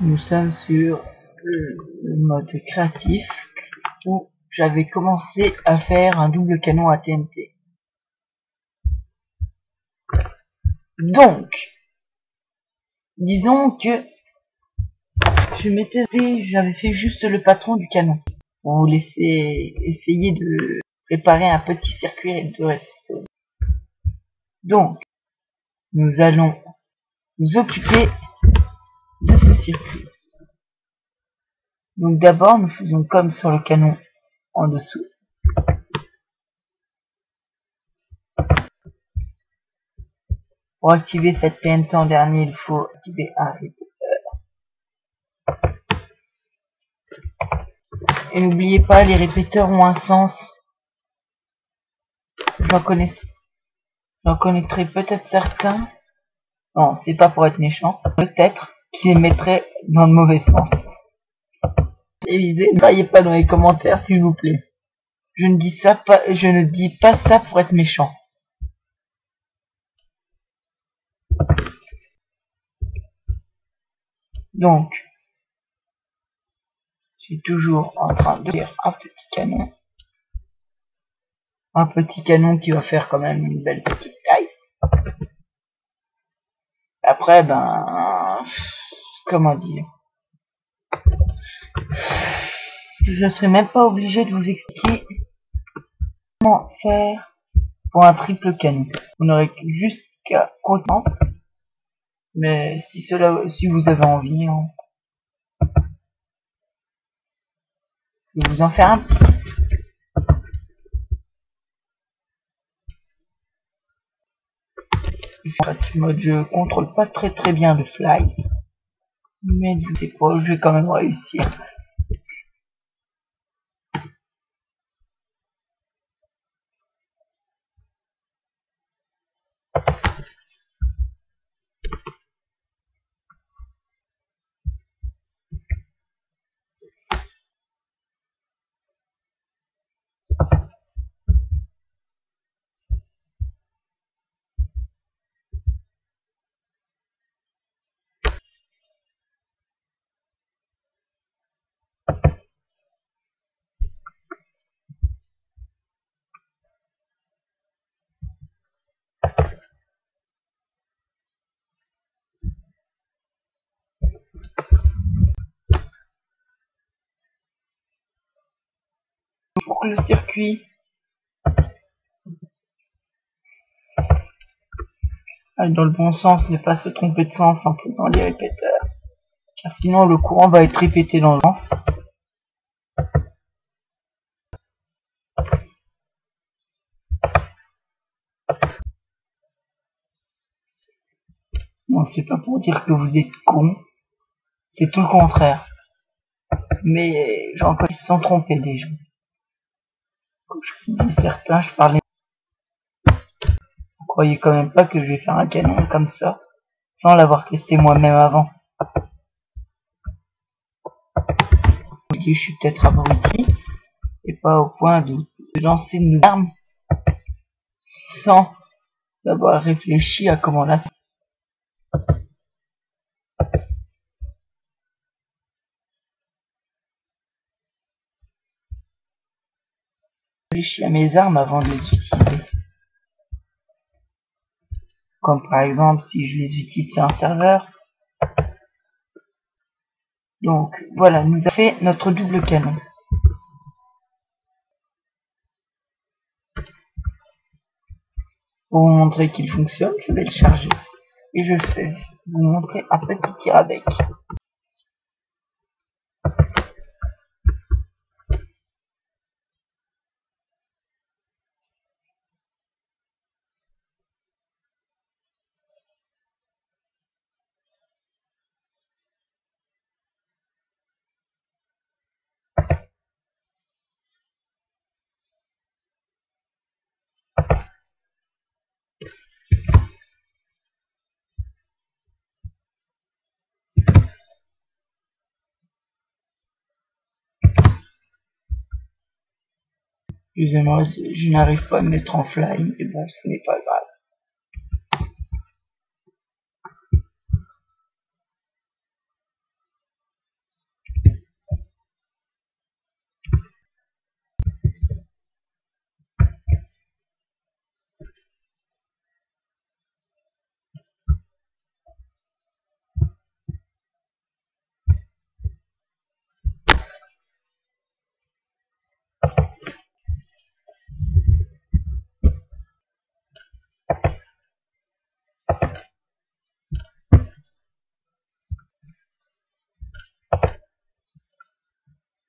Nous sommes sur le mode créatif où j'avais commencé à faire un double canon à TNT. Donc, disons que j'avais fait juste le patron du canon pour vous laisser essayer de préparer un petit circuit de redstone. Donc, nous allons nous occuper de ce circuit. Donc d'abord, nous faisons comme sur le canon en dessous. Pour activer cette TNT en dernier, il faut activer un répéteur. Et n'oubliez pas, les répéteurs ont un sens. J'en connaîtrais peut-être certains. Non, c'est pas pour être méchant. Peut-être qu'ils les mettraient dans le mauvais sens. Élisée, ne croyez pas dans les commentaires, s'il vous plaît. Je ne dis pas ça pour être méchant. Donc, je suis toujours en train de faire un petit canon. Un petit canon qui va faire quand même une belle petite taille. Après, comment dire, je ne serai même pas obligé de vous expliquer comment faire pour un triple canon. Vous n'aurez juste qu'à comprendre. Mais si vous avez envie, je vais vous en faire un petit. En mode, je contrôle pas très bien le fly, mais ne vous inquiétez pas, je vais quand même réussir. Pour que le circuit aille dans le bon sens, ne pas se tromper de sens en faisant les répéteurs, car sinon le courant va être répété dans le sens. Bon, c'est pas pour dire que vous êtes con, c'est tout le contraire. Mais j'en connais qui se sont trompés déjà. Comme je vous dis certains, je parlais. Vous croyez quand même pas que je vais faire un canon comme ça, sans l'avoir testé moi-même avant. Vous dites, je suis peut-être abruti, et pas au point de lancer une nouvelle arme sans avoir réfléchi à comment la faire. Réfléchi à mes armes avant de les utiliser. Comme par exemple si je les utilise sur un serveur. Donc voilà, nous avons fait notre double canon. Pour vous montrer qu'il fonctionne, je vais le charger. Et je vais vous montrer un petit tir avec. Excusez-moi, je n'arrive pas à me mettre en fly, mais bon, ce n'est pas grave.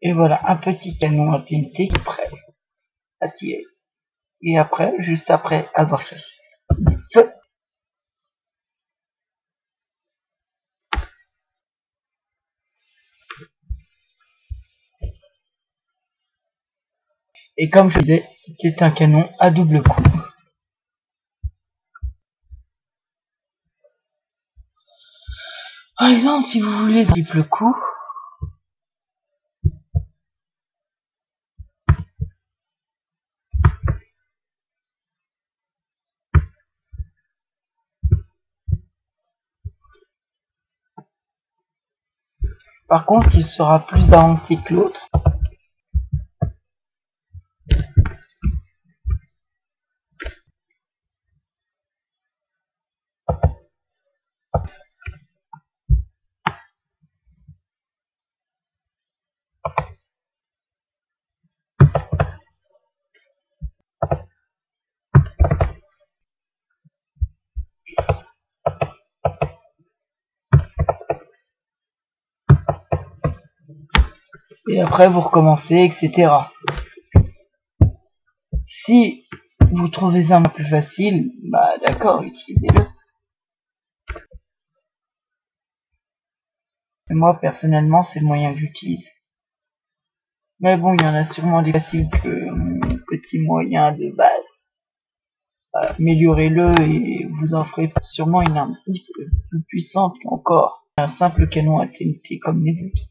Et voilà, un petit canon à TNT qui est prêt à tirer. Et après, juste après avoir fait feu. Et comme je disais, c'est un canon à double coup. Par exemple, si vous voulez un triple coup, par contre, il sera plus avancé que l'autre. Et après, vous recommencez, etc. Si vous trouvez un plus facile, bah d'accord, utilisez-le. Et moi, personnellement, c'est le moyen que j'utilise. Mais bon, il y en a sûrement des faciles que mon petit moyen de base. Améliorez-le et vous en ferez sûrement une arme plus puissante qu'encore un simple canon à TNT comme les autres.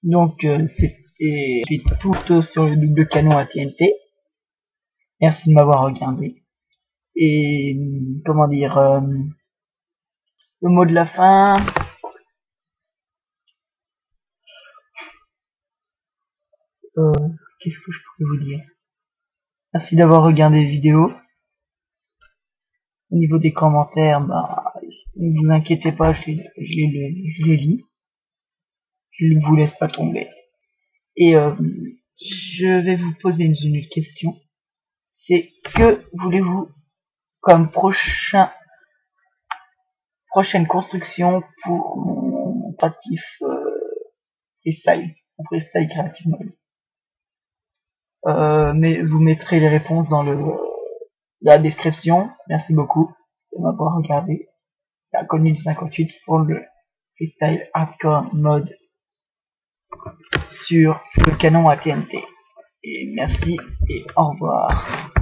Donc c'était tout sur le double canon à TNT. Merci de m'avoir regardé. Et comment dire, le mot de la fin. Qu'est-ce que je pourrais vous dire? Merci d'avoir regardé la vidéo. Au niveau des commentaires, bah, ne vous inquiétez pas, je les lis. Je ne vous laisse pas tomber. Et je vais vous poser une autre question. C'est que voulez-vous comme prochaine construction pour mon pratif freestyle, mon freestyle creative mode. Mais vous mettrez les réponses dans la description. Merci beaucoup de m'avoir regardé. La commune 58 pour le freestyle hardcore mode sur le canon à TNT. Et merci et au revoir.